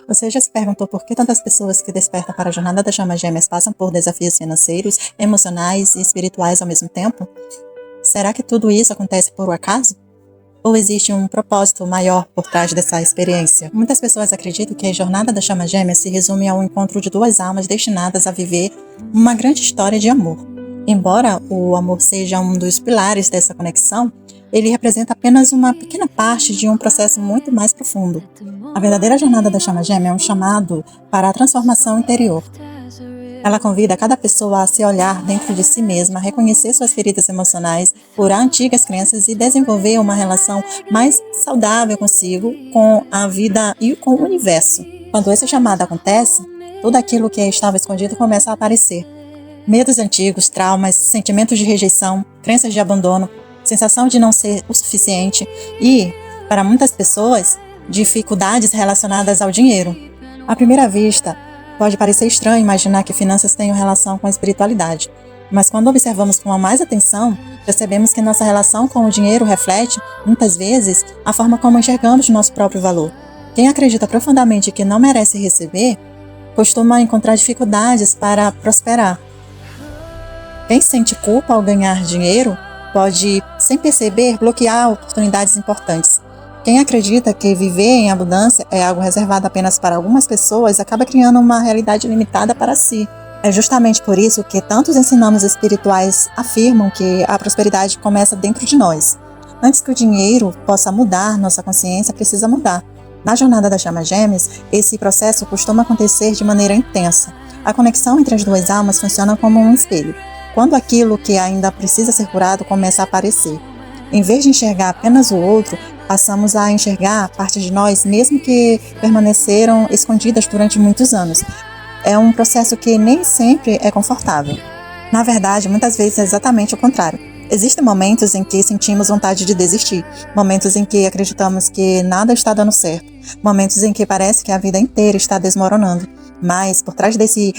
Você já se perguntou por que tantas pessoas que despertam para a jornada das chamas gêmeas passam por desafios financeiros, emocionais e espirituais ao mesmo tempo? Será que tudo isso acontece por um acaso? Ou existe um propósito maior por trás dessa experiência? Muitas pessoas acreditam que a jornada da chama gêmea se resume ao encontro de duas almas destinadas a viver uma grande história de amor. Embora o amor seja um dos pilares dessa conexão, ele representa apenas uma pequena parte de um processo muito mais profundo. A verdadeira jornada da chama gêmea é um chamado para a transformação interior. Ela convida cada pessoa a se olhar dentro de si mesma, reconhecer suas feridas emocionais, curar antigas crenças e desenvolver uma relação mais saudável consigo, com a vida e com o universo. Quando esse chamado acontece, tudo aquilo que estava escondido começa a aparecer. Medos antigos, traumas, sentimentos de rejeição, crenças de abandono, sensação de não ser o suficiente e, para muitas pessoas, dificuldades relacionadas ao dinheiro. À primeira vista, pode parecer estranho imaginar que finanças tenham relação com a espiritualidade, mas quando observamos com mais atenção, percebemos que nossa relação com o dinheiro reflete, muitas vezes, a forma como enxergamos nosso próprio valor. Quem acredita profundamente que não merece receber, costuma encontrar dificuldades para prosperar. Quem sente culpa ao ganhar dinheiro pode, sem perceber, bloquear oportunidades importantes. Quem acredita que viver em abundância é algo reservado apenas para algumas pessoas acaba criando uma realidade limitada para si. É justamente por isso que tantos ensinamentos espirituais afirmam que a prosperidade começa dentro de nós. Antes que o dinheiro possa mudar, nossa consciência precisa mudar. Na jornada das chamas gêmeas, esse processo costuma acontecer de maneira intensa. A conexão entre as duas almas funciona como um espelho. Quando aquilo que ainda precisa ser curado começa a aparecer. Em vez de enxergar apenas o outro, passamos a enxergar partes de nós, mesmo que permaneceram escondidas durante muitos anos. É um processo que nem sempre é confortável. Na verdade, muitas vezes é exatamente o contrário. Existem momentos em que sentimos vontade de desistir, momentos em que acreditamos que nada está dando certo, momentos em que parece que a vida inteira está desmoronando. Mas, por trás desse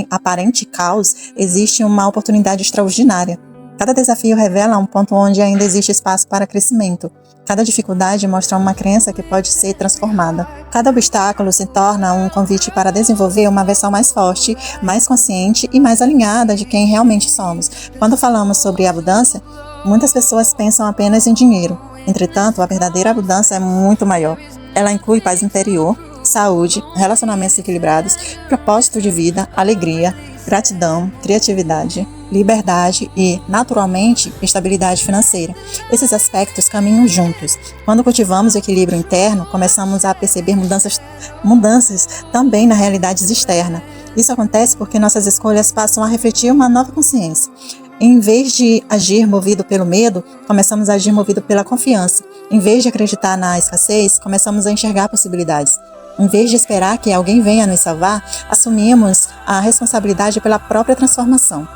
aparente caos, existe uma oportunidade extraordinária. Cada desafio revela um ponto onde ainda existe espaço para crescimento. Cada dificuldade mostra uma crença que pode ser transformada. Cada obstáculo se torna um convite para desenvolver uma versão mais forte, mais consciente e mais alinhada de quem realmente somos. Quando falamos sobre abundância, muitas pessoas pensam apenas em dinheiro. Entretanto, a verdadeira abundância é muito maior. Ela inclui paz interior, saúde, relacionamentos equilibrados, propósito de vida, alegria, gratidão, criatividade, liberdade e, naturalmente, estabilidade financeira. Esses aspectos caminham juntos. Quando cultivamos o equilíbrio interno, começamos a perceber mudanças também na realidade externa. Isso acontece porque nossas escolhas passam a refletir uma nova consciência. Em vez de agir movido pelo medo, começamos a agir movido pela confiança. Em vez de acreditar na escassez, começamos a enxergar possibilidades. Em vez de esperar que alguém venha nos salvar, assumimos a responsabilidade pela própria transformação.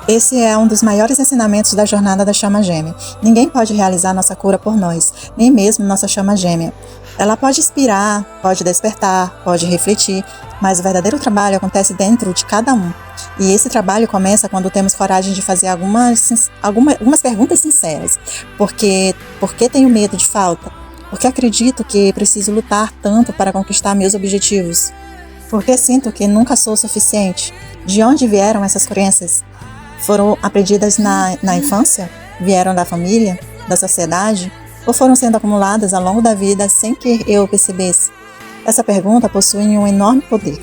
Esse é um dos maiores ensinamentos da jornada da chama gêmea. Ninguém pode realizar nossa cura por nós, nem mesmo nossa chama gêmea. Ela pode inspirar, pode despertar, pode refletir, mas o verdadeiro trabalho acontece dentro de cada um. E esse trabalho começa quando temos coragem de fazer algumas perguntas sinceras. Por que tenho medo de falta? Por que acredito que preciso lutar tanto para conquistar meus objetivos? Por que sinto que nunca sou o suficiente? De onde vieram essas crenças? Foram aprendidas na infância? Vieram da família? Da sociedade? Ou foram sendo acumuladas ao longo da vida sem que eu percebesse? Essa pergunta possui um enorme poder,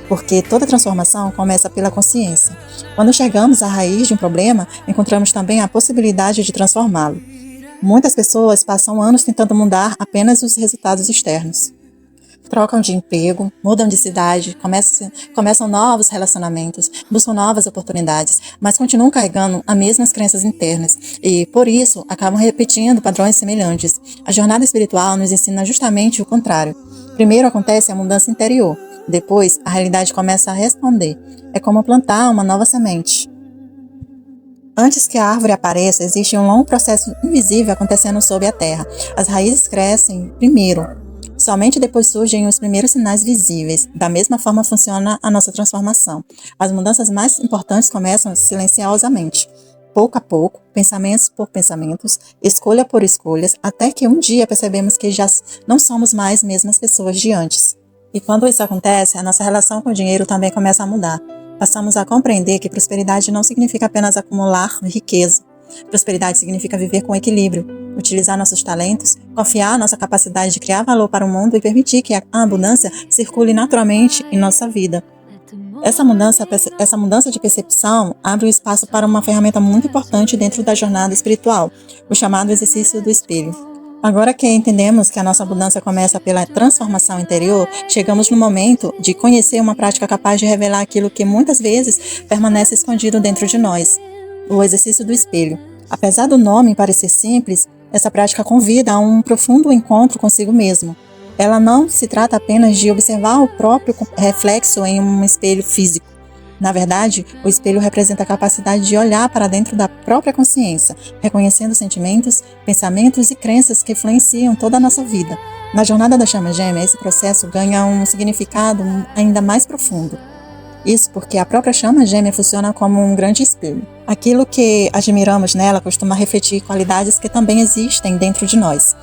porque toda transformação começa pela consciência. Quando enxergamos a raiz de um problema, encontramos também a possibilidade de transformá-lo. Muitas pessoas passam anos tentando mudar apenas os resultados externos. Trocam de emprego, mudam de cidade, começam novos relacionamentos, buscam novas oportunidades, mas continuam carregando as mesmas crenças internas e, por isso, acabam repetindo padrões semelhantes. A jornada espiritual nos ensina justamente o contrário. Primeiro acontece a mudança interior, depois a realidade começa a responder. É como plantar uma nova semente. Antes que a árvore apareça, existe um longo processo invisível acontecendo sob a terra. As raízes crescem primeiro. Somente depois surgem os primeiros sinais visíveis. Da mesma forma funciona a nossa transformação. As mudanças mais importantes começam silenciosamente. Pouco a pouco, pensamentos por pensamentos, escolha por escolhas, até que um dia percebemos que já não somos mais as mesmas pessoas de antes. E quando isso acontece, a nossa relação com o dinheiro também começa a mudar. Passamos a compreender que prosperidade não significa apenas acumular riqueza. Prosperidade significa viver com equilíbrio, utilizar nossos talentos, confiar nossa capacidade de criar valor para o mundo e permitir que a abundância circule naturalmente em nossa vida. Essa mudança de percepção abre o espaço para uma ferramenta muito importante dentro da jornada espiritual, o chamado exercício do espelho. Agora que entendemos que a nossa abundância começa pela transformação interior, chegamos no momento de conhecer uma prática capaz de revelar aquilo que muitas vezes permanece escondido dentro de nós, o exercício do espelho. Apesar do nome parecer simples, essa prática convida a um profundo encontro consigo mesmo. Ela não se trata apenas de observar o próprio reflexo em um espelho físico. Na verdade, o espelho representa a capacidade de olhar para dentro da própria consciência, reconhecendo sentimentos, pensamentos e crenças que influenciam toda a nossa vida. Na jornada da chama gêmea, esse processo ganha um significado ainda mais profundo. Isso porque a própria chama gêmea funciona como um grande espelho. Aquilo que admiramos nela costuma refletir qualidades que também existem dentro de nós.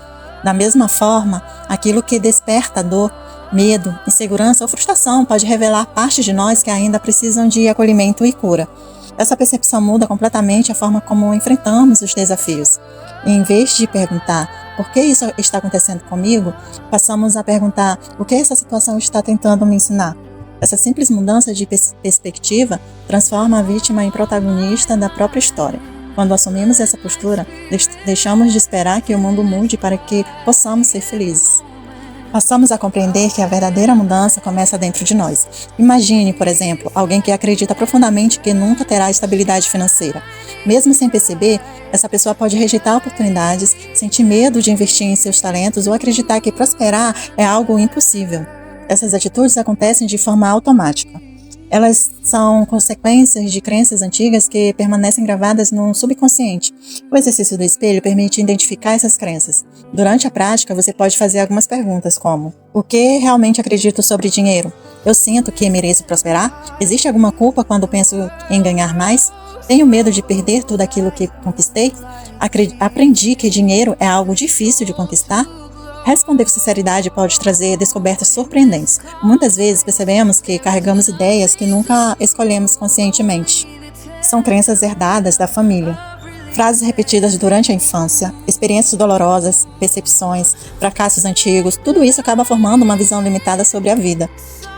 Da mesma forma, aquilo que desperta dor, medo, insegurança ou frustração pode revelar partes de nós que ainda precisam de acolhimento e cura. Essa percepção muda completamente a forma como enfrentamos os desafios. E em vez de perguntar por que isso está acontecendo comigo, passamos a perguntar o que essa situação está tentando me ensinar. Essa simples mudança de perspectiva transforma a vítima em protagonista da própria história. Quando assumimos essa postura, deixamos de esperar que o mundo mude para que possamos ser felizes. Passamos a compreender que a verdadeira mudança começa dentro de nós. Imagine, por exemplo, alguém que acredita profundamente que nunca terá estabilidade financeira. Mesmo sem perceber, essa pessoa pode rejeitar oportunidades, sentir medo de investir em seus talentos ou acreditar que prosperar é algo impossível. Essas atitudes acontecem de forma automática. Elas são consequências de crenças antigas que permanecem gravadas no subconsciente. O exercício do espelho permite identificar essas crenças. Durante a prática, você pode fazer algumas perguntas como: o que realmente acredito sobre dinheiro? Eu sinto que mereço prosperar? Existe alguma culpa quando penso em ganhar mais? Tenho medo de perder tudo aquilo que conquistei? Aprendi que dinheiro é algo difícil de conquistar? Responder com sinceridade pode trazer descobertas surpreendentes. Muitas vezes percebemos que carregamos ideias que nunca escolhemos conscientemente. São crenças herdadas da família. Frases repetidas durante a infância, experiências dolorosas, percepções, fracassos antigos, tudo isso acaba formando uma visão limitada sobre a vida.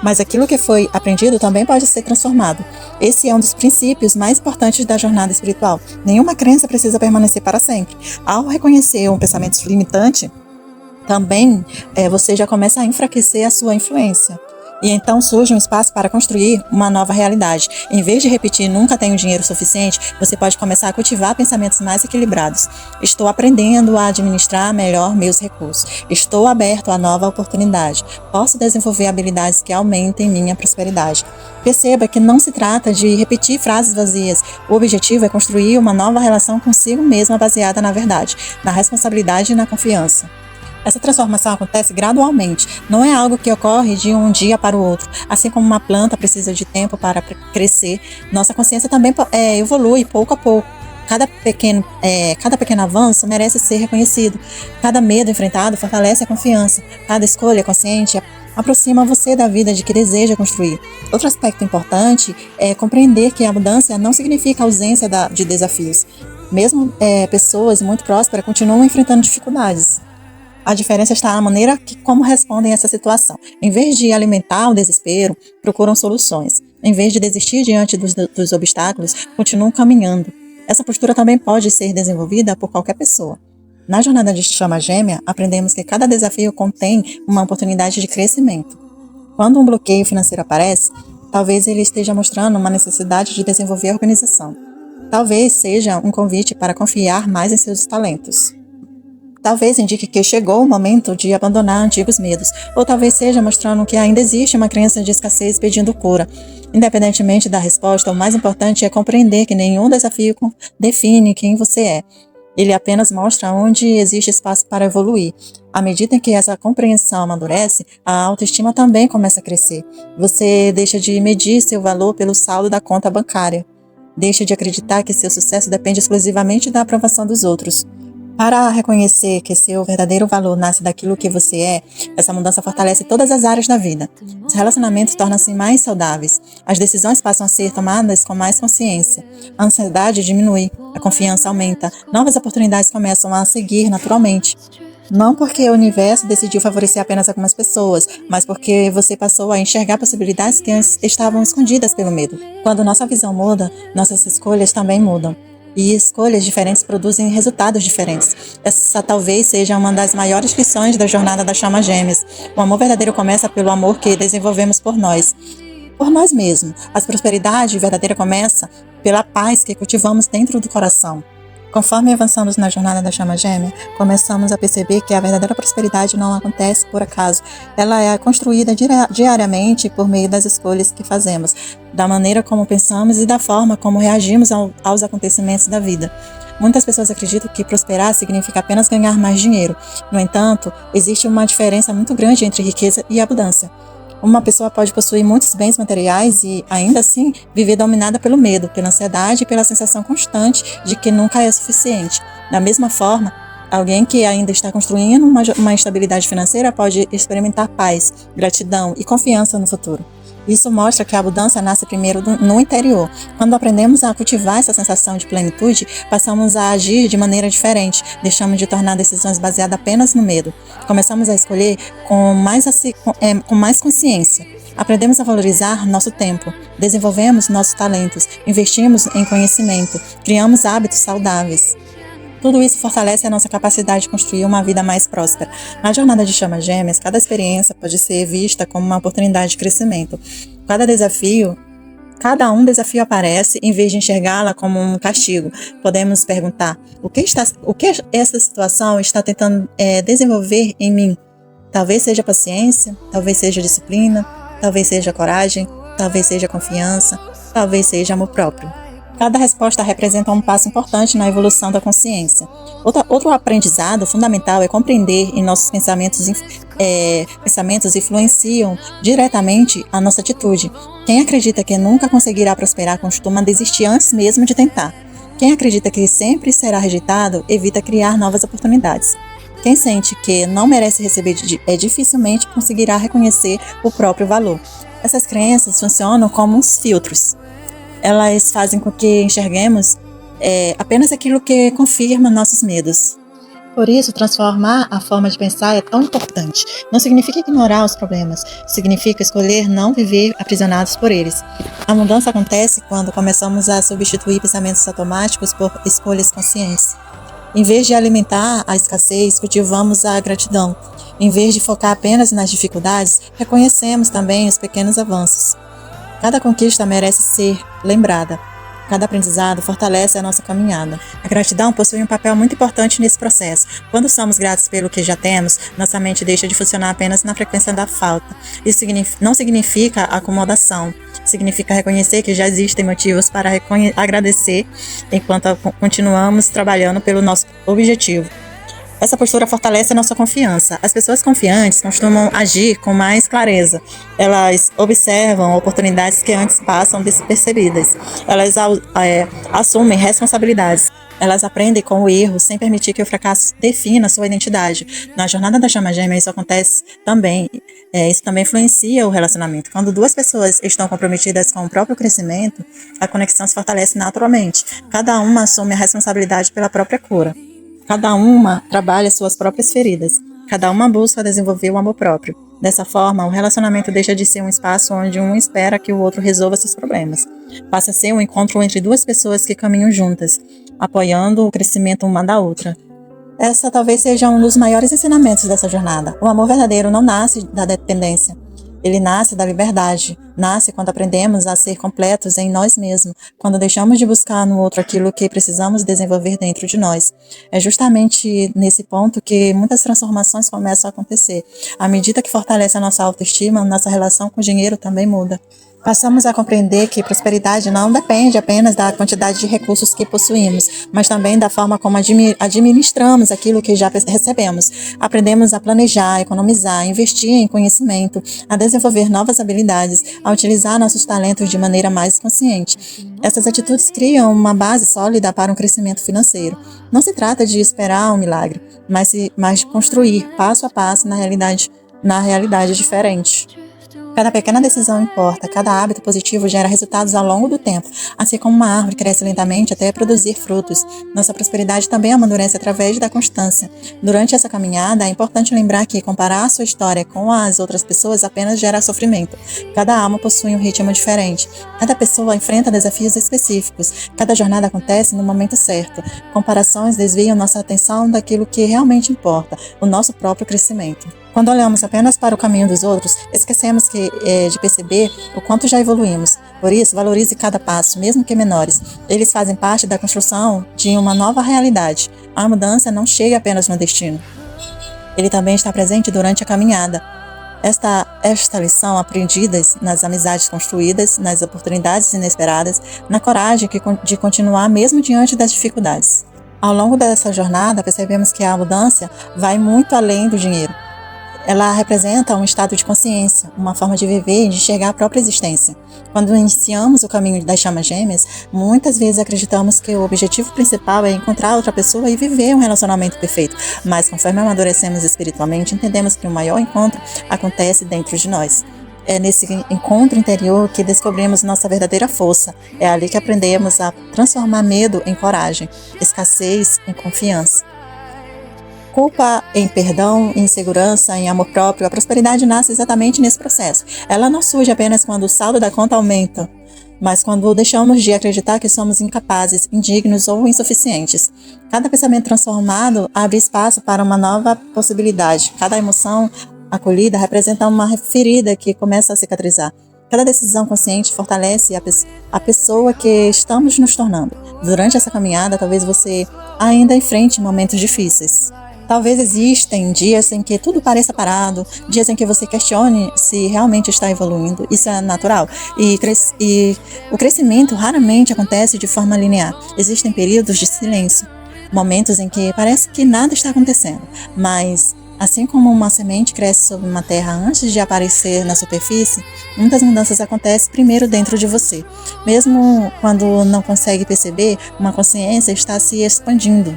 Mas aquilo que foi aprendido também pode ser transformado. Esse é um dos princípios mais importantes da jornada espiritual. Nenhuma crença precisa permanecer para sempre. Ao reconhecer um pensamento limitante, também você já começa a enfraquecer a sua influência. E então surge um espaço para construir uma nova realidade. Em vez de repetir "nunca tenho dinheiro suficiente", você pode começar a cultivar pensamentos mais equilibrados. Estou aprendendo a administrar melhor meus recursos. Estou aberto a nova oportunidade. Posso desenvolver habilidades que aumentem minha prosperidade. Perceba que não se trata de repetir frases vazias. O objetivo é construir uma nova relação consigo mesma baseada na verdade, na responsabilidade e na confiança. Essa transformação acontece gradualmente, não é algo que ocorre de um dia para o outro. Assim como uma planta precisa de tempo para crescer, nossa consciência também evolui pouco a pouco. Cada pequeno avanço merece ser reconhecido. Cada medo enfrentado fortalece a confiança. Cada escolha consciente aproxima você da vida de que deseja construir. Outro aspecto importante é compreender que a abundância não significa ausência de desafios. Mesmo pessoas muito prósperas continuam enfrentando dificuldades. A diferença está na maneira como respondem a essa situação. Em vez de alimentar o desespero, procuram soluções. Em vez de desistir diante dos obstáculos, continuam caminhando. Essa postura também pode ser desenvolvida por qualquer pessoa. Na jornada de chama gêmea, aprendemos que cada desafio contém uma oportunidade de crescimento. Quando um bloqueio financeiro aparece, talvez ele esteja mostrando uma necessidade de desenvolver a organização. Talvez seja um convite para confiar mais em seus talentos. Talvez indique que chegou o momento de abandonar antigos medos, ou talvez seja mostrando que ainda existe uma crença de escassez pedindo cura. Independentemente da resposta, o mais importante é compreender que nenhum desafio define quem você é. Ele apenas mostra onde existe espaço para evoluir. À medida em que essa compreensão amadurece, a autoestima também começa a crescer. Você deixa de medir seu valor pelo saldo da conta bancária. Deixa de acreditar que seu sucesso depende exclusivamente da aprovação dos outros. Para reconhecer que seu verdadeiro valor nasce daquilo que você é, essa mudança fortalece todas as áreas da vida. Os relacionamentos tornam-se mais saudáveis, as decisões passam a ser tomadas com mais consciência, a ansiedade diminui, a confiança aumenta, novas oportunidades começam a seguir naturalmente. Não porque o universo decidiu favorecer apenas algumas pessoas, mas porque você passou a enxergar possibilidades que antes estavam escondidas pelo medo. Quando nossa visão muda, nossas escolhas também mudam. E escolhas diferentes produzem resultados diferentes. Essa talvez seja uma das maiores lições da jornada das chamas gêmeas. O amor verdadeiro começa pelo amor que desenvolvemos por nós mesmos. A prosperidade verdadeira começa pela paz que cultivamos dentro do coração. Conforme avançamos na jornada da chama gêmea, começamos a perceber que a verdadeira prosperidade não acontece por acaso. Ela é construída diariamente por meio das escolhas que fazemos, da maneira como pensamos e da forma como reagimos aos acontecimentos da vida. Muitas pessoas acreditam que prosperar significa apenas ganhar mais dinheiro. No entanto, existe uma diferença muito grande entre riqueza e abundância. Uma pessoa pode possuir muitos bens materiais e, ainda assim, viver dominada pelo medo, pela ansiedade e pela sensação constante de que nunca é suficiente. Da mesma forma, alguém que ainda está construindo uma estabilidade financeira pode experimentar paz, gratidão e confiança no futuro. Isso mostra que a abundância nasce primeiro no interior. Quando aprendemos a cultivar essa sensação de plenitude, passamos a agir de maneira diferente, deixamos de tornar decisões baseadas apenas no medo. Começamos a escolher com mais consciência. Aprendemos a valorizar nosso tempo, desenvolvemos nossos talentos, investimos em conhecimento, criamos hábitos saudáveis. Tudo isso fortalece a nossa capacidade de construir uma vida mais próspera. Na jornada de chamas gêmeas, cada experiência pode ser vista como uma oportunidade de crescimento. Cada desafio aparece em vez de enxergá-la como um castigo. Podemos perguntar: o que essa situação está tentando desenvolver em mim? Talvez seja paciência, talvez seja disciplina, talvez seja coragem, talvez seja confiança, talvez seja amor próprio. Cada resposta representa um passo importante na evolução da consciência. Outro aprendizado fundamental é compreender que nossos pensamentos influenciam diretamente a nossa atitude. Quem acredita que nunca conseguirá prosperar costuma desistir antes mesmo de tentar. Quem acredita que sempre será rejeitado evita criar novas oportunidades. Quem sente que não merece receber dificilmente conseguirá reconhecer o próprio valor. Essas crenças funcionam como uns filtros. Elas fazem com que enxerguemos apenas aquilo que confirma nossos medos. Por isso, transformar a forma de pensar é tão importante. Não significa ignorar os problemas, significa escolher não viver aprisionados por eles. A mudança acontece quando começamos a substituir pensamentos automáticos por escolhas conscientes. Em vez de alimentar a escassez, cultivamos a gratidão. Em vez de focar apenas nas dificuldades, reconhecemos também os pequenos avanços. Cada conquista merece ser lembrada. Cada aprendizado fortalece a nossa caminhada. A gratidão possui um papel muito importante nesse processo. Quando somos gratos pelo que já temos, nossa mente deixa de funcionar apenas na frequência da falta. Isso não significa acomodação. Significa reconhecer que já existem motivos para agradecer enquanto continuamos trabalhando pelo nosso objetivo. Essa postura fortalece a nossa confiança. As pessoas confiantes costumam agir com mais clareza. Elas observam oportunidades que antes passam despercebidas. Elas assumem responsabilidades. Elas aprendem com o erro sem permitir que o fracasso defina sua identidade. Na jornada da chama gêmea isso acontece também. Isso também influencia o relacionamento. Quando duas pessoas estão comprometidas com o próprio crescimento, a conexão se fortalece naturalmente. Cada uma assume a responsabilidade pela própria cura. Cada uma trabalha suas próprias feridas. Cada uma busca desenvolver o amor próprio. Dessa forma, o relacionamento deixa de ser um espaço onde um espera que o outro resolva seus problemas. Passa a ser um encontro entre duas pessoas que caminham juntas, apoiando o crescimento uma da outra. Essa talvez seja um dos maiores ensinamentos dessa jornada. O amor verdadeiro não nasce da dependência. Ele nasce da liberdade, nasce quando aprendemos a ser completos em nós mesmos, quando deixamos de buscar no outro aquilo que precisamos desenvolver dentro de nós. É justamente nesse ponto que muitas transformações começam a acontecer. À medida que fortalece a nossa autoestima, nossa relação com o dinheiro também muda. Passamos a compreender que prosperidade não depende apenas da quantidade de recursos que possuímos, mas também da forma como administramos aquilo que já recebemos. Aprendemos a planejar, economizar, investir em conhecimento, a desenvolver novas habilidades, a a utilizar nossos talentos de maneira mais consciente. Essas atitudes criam uma base sólida para um crescimento financeiro. Não se trata de esperar um milagre, mas de construir passo a passo na realidade diferente. Cada pequena decisão importa, cada hábito positivo gera resultados ao longo do tempo, assim como uma árvore cresce lentamente até produzir frutos. Nossa prosperidade também amadurece através da constância. Durante essa caminhada, é importante lembrar que comparar a sua história com as outras pessoas apenas gera sofrimento. Cada alma possui um ritmo diferente. Cada pessoa enfrenta desafios específicos. Cada jornada acontece no momento certo. Comparações desviam nossa atenção daquilo que realmente importa, o nosso próprio crescimento. Quando olhamos apenas para o caminho dos outros, esquecemos de perceber o quanto já evoluímos. Por isso, valorize cada passo, mesmo que menores. Eles fazem parte da construção de uma nova realidade. A mudança não chega apenas no destino. Ele também está presente durante a caminhada. Esta lição aprendida nas amizades construídas, nas oportunidades inesperadas, na coragem de continuar mesmo diante das dificuldades. Ao longo dessa jornada, percebemos que a mudança vai muito além do dinheiro. Ela representa um estado de consciência, uma forma de viver e de enxergar a própria existência. Quando iniciamos o caminho das chamas gêmeas, muitas vezes acreditamos que o objetivo principal é encontrar outra pessoa e viver um relacionamento perfeito. Mas conforme amadurecemos espiritualmente, entendemos que o maior encontro acontece dentro de nós. É nesse encontro interior que descobrimos nossa verdadeira força. É ali que aprendemos a transformar medo em coragem, escassez em confiança. Culpa em perdão, em segurança, em amor próprio. A prosperidade nasce exatamente nesse processo. Ela não surge apenas quando o saldo da conta aumenta, mas quando deixamos de acreditar que somos incapazes, indignos ou insuficientes. Cada pensamento transformado abre espaço para uma nova possibilidade. Cada emoção acolhida representa uma ferida que começa a cicatrizar. Cada decisão consciente fortalece a pessoa que estamos nos tornando. Durante essa caminhada, talvez você ainda enfrente momentos difíceis. Talvez existem dias em que tudo pareça parado, dias em que você questione se realmente está evoluindo. Isso é natural. E o crescimento raramente acontece de forma linear. Existem períodos de silêncio, momentos em que parece que nada está acontecendo. Mas, assim como uma semente cresce sobre uma terra antes de aparecer na superfície, muitas mudanças acontecem primeiro dentro de você. Mesmo quando não consegue perceber, uma consciência está se expandindo.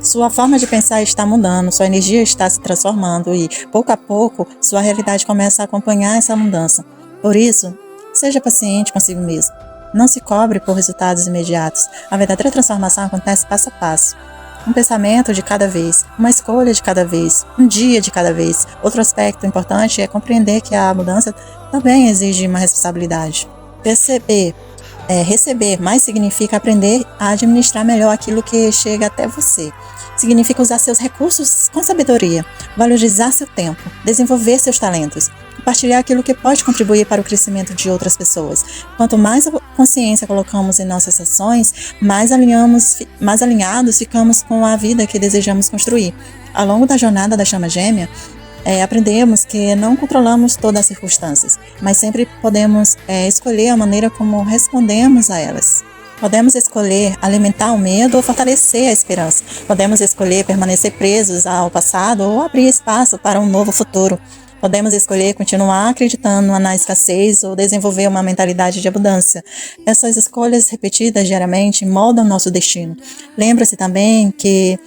Sua forma de pensar está mudando, sua energia está se transformando e, pouco a pouco, sua realidade começa a acompanhar essa mudança. Por isso, seja paciente consigo mesmo. Não se cobre por resultados imediatos. A verdadeira transformação acontece passo a passo. Um pensamento de cada vez, uma escolha de cada vez, um dia de cada vez. Outro aspecto importante é compreender que a mudança também exige uma responsabilidade. Receber mais significa aprender a administrar melhor aquilo que chega até você. Significa usar seus recursos com sabedoria, valorizar seu tempo, desenvolver seus talentos, compartilhar aquilo que pode contribuir para o crescimento de outras pessoas. Quanto mais consciência colocamos em nossas ações, mais alinhados ficamos com a vida que desejamos construir. Ao longo da jornada da chama gêmea, aprendemos que não controlamos todas as circunstâncias, mas sempre podemos escolher a maneira como respondemos a elas. Podemos escolher alimentar o medo ou fortalecer a esperança. Podemos escolher permanecer presos ao passado ou abrir espaço para um novo futuro. Podemos escolher continuar acreditando na escassez ou desenvolver uma mentalidade de abundância. Essas escolhas repetidas diariamente moldam nosso destino. Lembre-se também que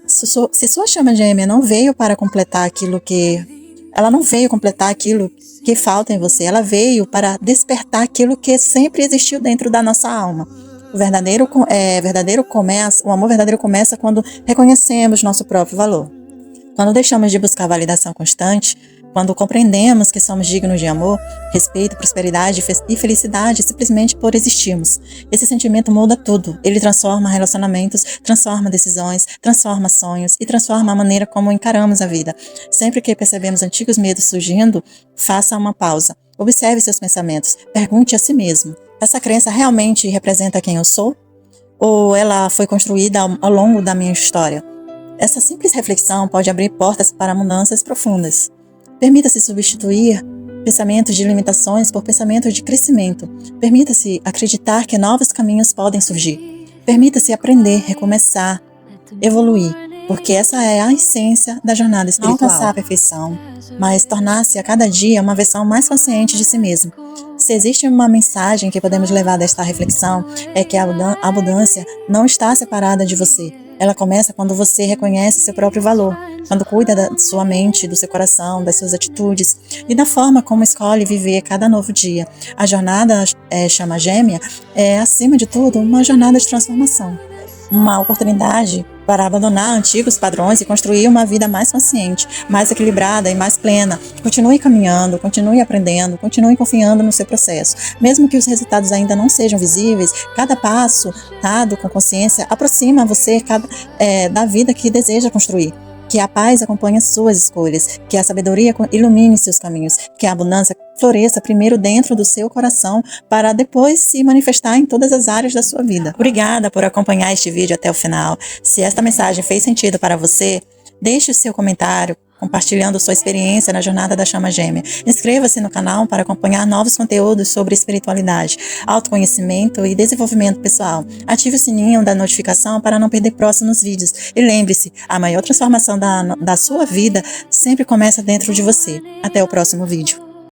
se sua chama gêmea não veio para completar aquilo que... Ela não veio completar aquilo que falta em você. Ela veio para despertar aquilo que sempre existiu dentro da nossa alma. O amor verdadeiro começa quando reconhecemos nosso próprio valor. Quando deixamos de buscar validação constante, quando compreendemos que somos dignos de amor, respeito, prosperidade e felicidade simplesmente por existirmos. Esse sentimento muda tudo. Ele transforma relacionamentos, transforma decisões, transforma sonhos e transforma a maneira como encaramos a vida. Sempre que percebemos antigos medos surgindo, faça uma pausa. Observe seus pensamentos. Pergunte a si mesmo: essa crença realmente representa quem eu sou? Ou ela foi construída ao longo da minha história? Essa simples reflexão pode abrir portas para mudanças profundas. Permita-se substituir pensamentos de limitações por pensamentos de crescimento. Permita-se acreditar que novos caminhos podem surgir. Permita-se aprender, recomeçar, evoluir, porque essa é a essência da jornada espiritual. Não alcançar a perfeição, mas tornar-se a cada dia uma versão mais consciente de si mesmo. Se existe uma mensagem que podemos levar desta reflexão, é que a abundância não está separada de você. Ela começa quando você reconhece seu próprio valor, quando cuida da sua mente, do seu coração, das suas atitudes e da forma como escolhe viver cada novo dia. A jornada Chama Gêmea é, acima de tudo, uma jornada de transformação. Uma oportunidade para abandonar antigos padrões e construir uma vida mais consciente, mais equilibrada e mais plena. Continue caminhando, continue aprendendo, continue confiando no seu processo. Mesmo que os resultados ainda não sejam visíveis, cada passo dado com consciência aproxima você da vida que deseja construir. Que a paz acompanhe suas escolhas, que a sabedoria ilumine seus caminhos, que a abundância floresça primeiro dentro do seu coração para depois se manifestar em todas as áreas da sua vida. Obrigada por acompanhar este vídeo até o final. Se esta mensagem fez sentido para você, deixe o seu comentário, compartilhando sua experiência na jornada da Chama Gêmea. Inscreva-se no canal para acompanhar novos conteúdos sobre espiritualidade, autoconhecimento e desenvolvimento pessoal. Ative o sininho da notificação para não perder próximos vídeos. E lembre-se, a maior transformação da sua vida sempre começa dentro de você. Até o próximo vídeo.